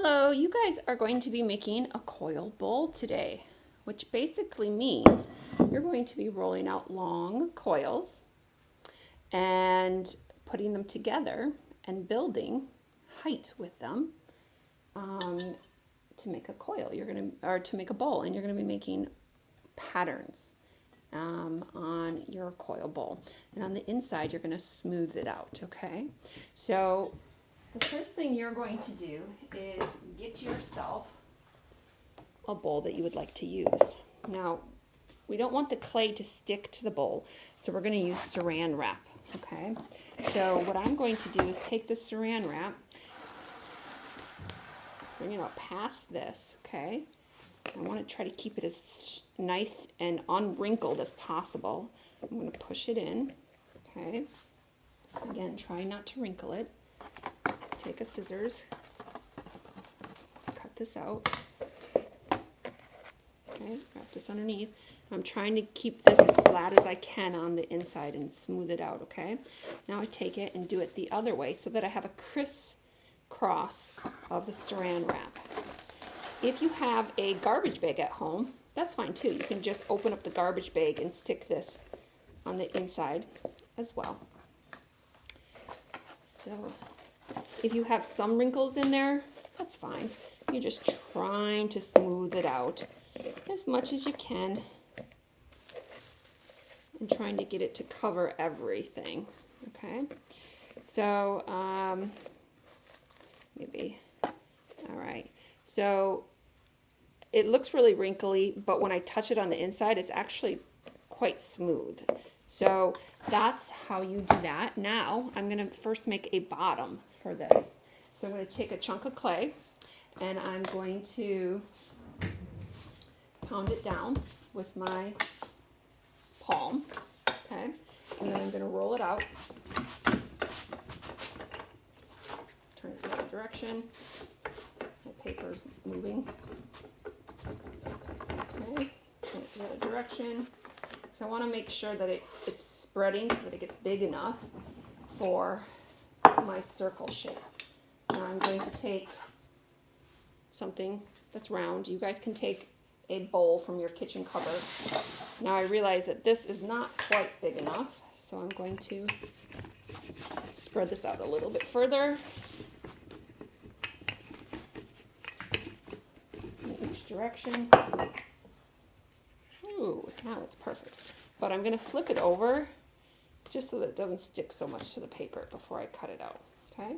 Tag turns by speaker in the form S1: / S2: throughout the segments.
S1: Hello, you guys are going to be making a coil bowl today, which basically means you're going to be rolling out long coils and putting them together and building height with them to make a coil. Or to make a bowl, and you're going to be making patterns on your coil bowl. And on the inside, you're going to smooth it out, okay? So the first thing you're going to do is get yourself a bowl that you would like to use. Now, we don't want the clay to stick to the bowl, so we're going to use saran wrap, okay? So what I'm going to do is take the saran wrap, bring it up past this, okay? I want to try to keep it as nice and unwrinkled as possible. I'm going to push it in, okay? Again, try not to wrinkle it. Take a scissors, cut this out, okay, wrap this underneath. I'm trying to keep this as flat as I can on the inside and smooth it out, okay? Now I take it and do it the other way so that I have a crisscross of the saran wrap. If you have a garbage bag at home, that's fine too. You can just open up the garbage bag and stick this on the inside as well. So if you have some wrinkles in there, that's fine. You're just trying to smooth it out as much as you can and trying to get it to cover everything, okay? So, all right. So it looks really wrinkly, but when I touch it on the inside, it's actually quite smooth. So that's how you do that. Now I'm going to first make a bottom for this. So I'm going to take a chunk of clay and I'm going to pound it down with my palm, okay? And then I'm going to roll it out, turn it the other direction. My paper's moving. Okay, turn it the other direction. So I want to make sure that it's spreading so that it gets big enough for my circle shape. Now I'm going to take something that's round. You guys can take a bowl from your kitchen cupboard. Now I realize that this is not quite big enough, so I'm going to spread this out a little bit further in each direction. Ooh, now it's perfect. But I'm going to flip it over just so that it doesn't stick so much to the paper before I cut it out, okay?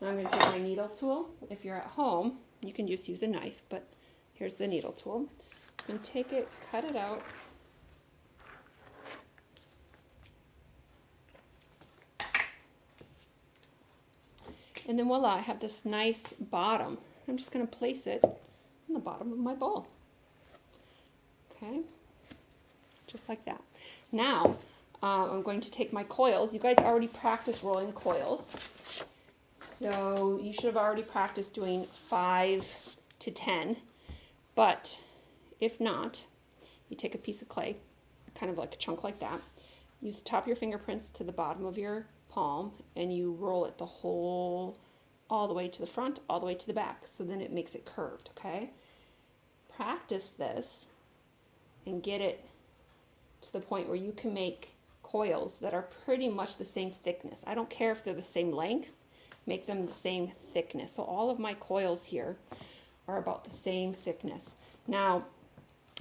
S1: Now I'm going to take my needle tool. If you're at home, you can just use a knife, but here's the needle tool. And take it, cut it out. And then voila, I have this nice bottom. I'm just going to place it on the bottom of my bowl. Okay, just like that. Now, I'm going to take my coils. You guys already practiced rolling coils. So you should have already practiced doing 5 to 10. But if not, you take a piece of clay, kind of like a chunk like that. Use the top of your fingerprints to the bottom of your palm, and you roll it all the way to the front, all the way to the back. So then it makes it curved, okay? Practice this and get it to the point where you can make coils that are pretty much the same thickness. I don't care if they're the same length, make them the same thickness. So all of my coils here are about the same thickness. Now,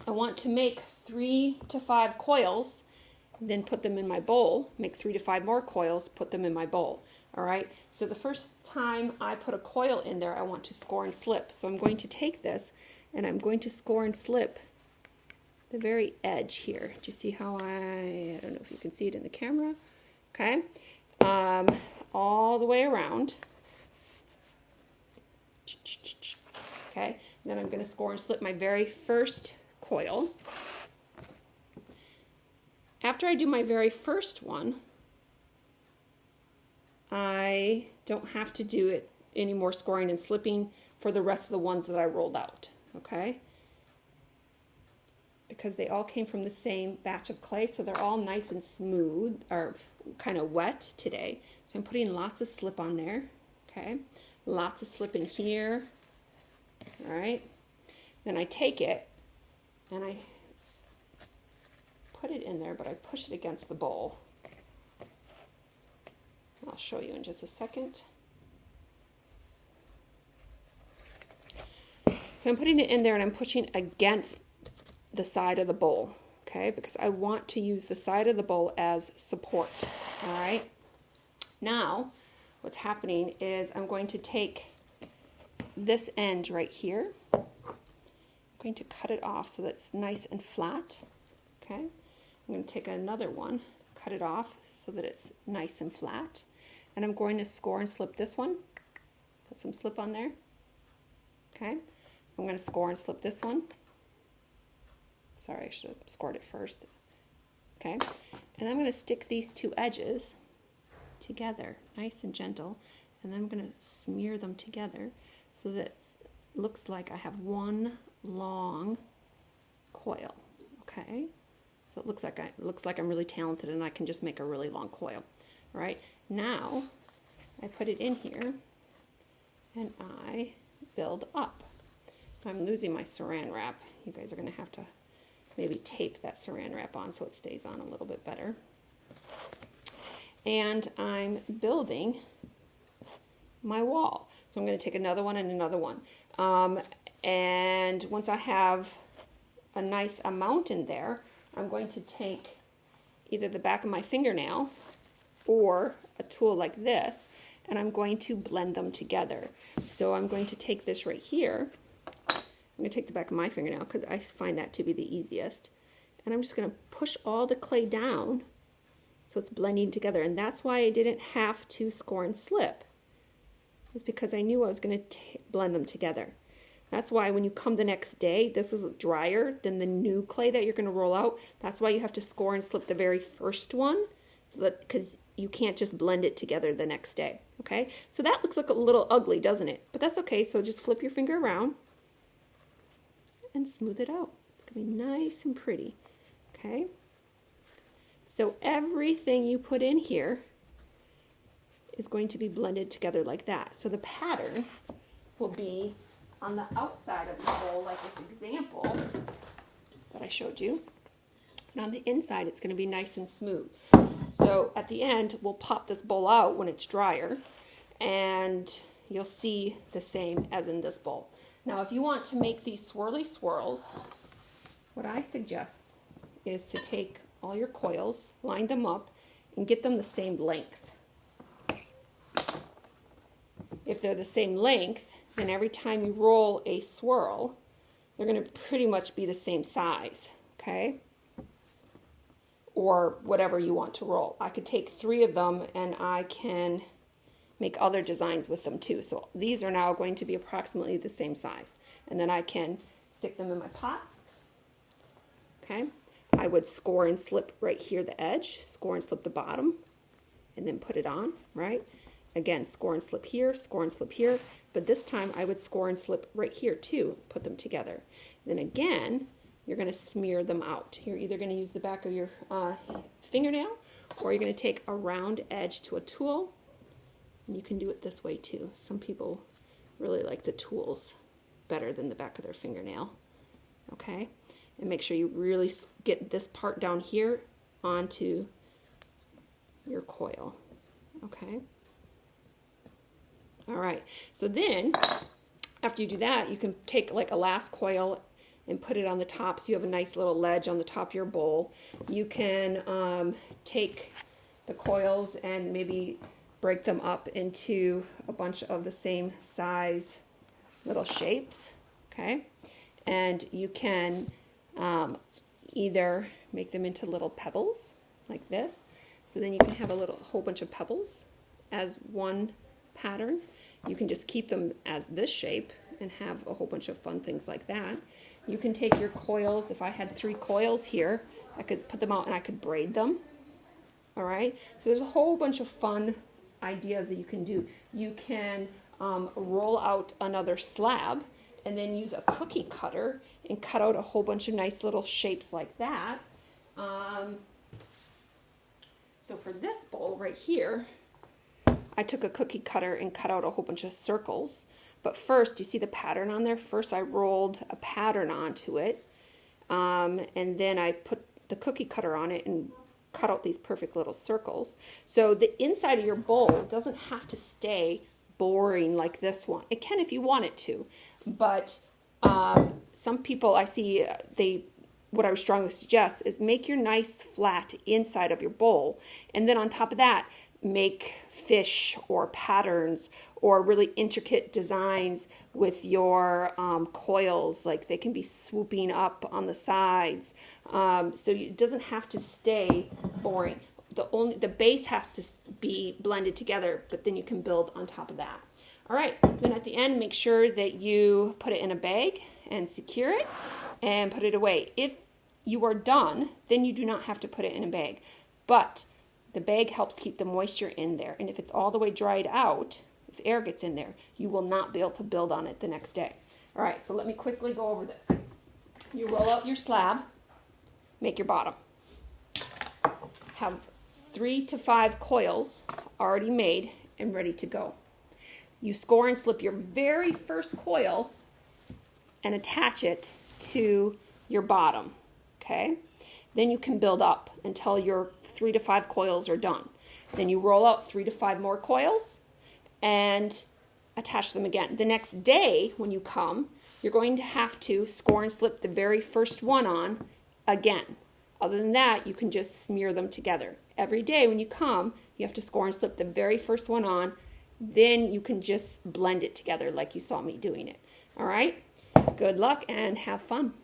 S1: I want to make 3 to 5 coils, then put them in my bowl, make 3 to 5 more coils, put them in my bowl. All right, so the first time I put a coil in there, I want to score and slip. So I'm going to take this and I'm going to score and slip the very edge here. Do you see how I don't know if you can see it in the camera, okay? All the way around. Okay, then I'm going to score and slip my very first coil. After I do my very first one, I don't have to do it any more scoring and slipping for the rest of the ones that I rolled out, okay? Because they all came from the same batch of clay, so they're all nice and smooth, or kind of wet today. So I'm putting lots of slip on there, okay? Lots of slip in here, all right? Then I take it and I put it in there, but I push it against the bowl. I'll show you in just a second. So I'm putting it in there and I'm pushing against the side of the bowl, okay? Because I want to use the side of the bowl as support, all right? Now, what's happening is I'm going to take this end right here. I'm going to cut it off so that's nice and flat, okay? I'm going to take another one, cut it off so that it's nice and flat. And I'm going to score and slip this one. Put some slip on there, okay? I'm going to score and slip this one. Sorry, I should have scored it first. Okay, and I'm going to stick these two edges together, nice and gentle, and then I'm going to smear them together so that it looks like I have one long coil. Okay, so it looks like I'm really talented and I can just make a really long coil. All right, now I put it in here and I build up. I'm losing my saran wrap. You guys are going to have to maybe tape that saran wrap on so it stays on a little bit better. And I'm building my wall. So I'm going to take another one and another one. And once I have a nice amount in there, I'm going to take either the back of my fingernail or a tool like this, and I'm going to blend them together. So I'm going to take this right here. I'm going to take the back of my fingernail because I find that to be the easiest. And I'm just going to push all the clay down so it's blending together. And that's why I didn't have to score and slip. It's because I knew I was going to blend them together. That's why when you come the next day, this is drier than the new clay that you're going to roll out. That's why you have to score and slip the very first one, so that, because you can't just blend it together the next day. Okay, so that looks like a little ugly, doesn't it? But that's okay. So just flip your finger around and smooth it out. It's going to be nice and pretty. Okay, so everything you put in here is going to be blended together like that. So the pattern will be on the outside of the bowl, like this example that I showed you. And on the inside, it's going to be nice and smooth. So at the end, we'll pop this bowl out when it's drier, and you'll see the same as in this bowl. Now, if you want to make these swirly swirls, what I suggest is to take all your coils, line them up, and get them the same length. If they're the same length, then every time you roll a swirl, they're going to pretty much be the same size, okay? Or whatever you want to roll. I could take 3 of them and I can make other designs with them too. So these are now going to be approximately the same size. And then I can stick them in my pot. Okay, I would score and slip right here the edge, score and slip the bottom, and then put it on, right? Again, score and slip here, but this time I would score and slip right here too, put them together. Then again, you're going to smear them out. You're either going to use the back of your fingernail, or you're going to take a round edge to a tool, and you can do it this way too. Some people really like the tools better than the back of their fingernail. Okay, and make sure you really get this part down here onto your coil. Okay. All right, so then after you do that, you can take like a last coil and put it on the top so you have a nice little ledge on the top of your bowl. You can take the coils and maybe break them up into a bunch of the same size little shapes, okay? And you can either make them into little pebbles like this, so then you can have a whole bunch of pebbles as one pattern. You can just keep them as this shape and have a whole bunch of fun things like that. You can take your coils. If I had 3 coils here, I could put them out and I could braid them. All right, so there's a whole bunch of fun ideas that you can do. You can roll out another slab and then use a cookie cutter and cut out a whole bunch of nice little shapes like that. So for this bowl right here, I took a cookie cutter and cut out a whole bunch of circles, But first, you see the pattern on there? First I rolled a pattern onto it, and then I put the cookie cutter on it and cut out these perfect little circles. So the inside of your bowl doesn't have to stay boring like this one. It can if you want it to, but some people I see, what I would strongly suggest is make your nice flat inside of your bowl, and then on top of that, make fish or patterns or really intricate designs with your coils, like they can be swooping up on the sides. So it doesn't have to stay boring. The base has to be blended together, but then you can build on top of that. All right, then at the end, make sure that you put it in a bag and secure it and put it away. If you are done, then you do not have to put it in a bag, but the bag helps keep the moisture in there, and if it's all the way dried out, if air gets in there, you will not be able to build on it the next day. All right, so let me quickly go over this. You roll out your slab, make your bottom. Have 3 to 5 coils already made and ready to go. You score and slip your very first coil and attach it to your bottom, okay? Then you can build up until your 3 to 5 coils are done. Then you roll out 3 to 5 more coils and attach them again. The next day when you come, you're going to have to score and slip the very first one on again. Other than that, you can just smear them together. Every day when you come, you have to score and slip the very first one on, then you can just blend it together like you saw me doing it. All right? Good luck and have fun.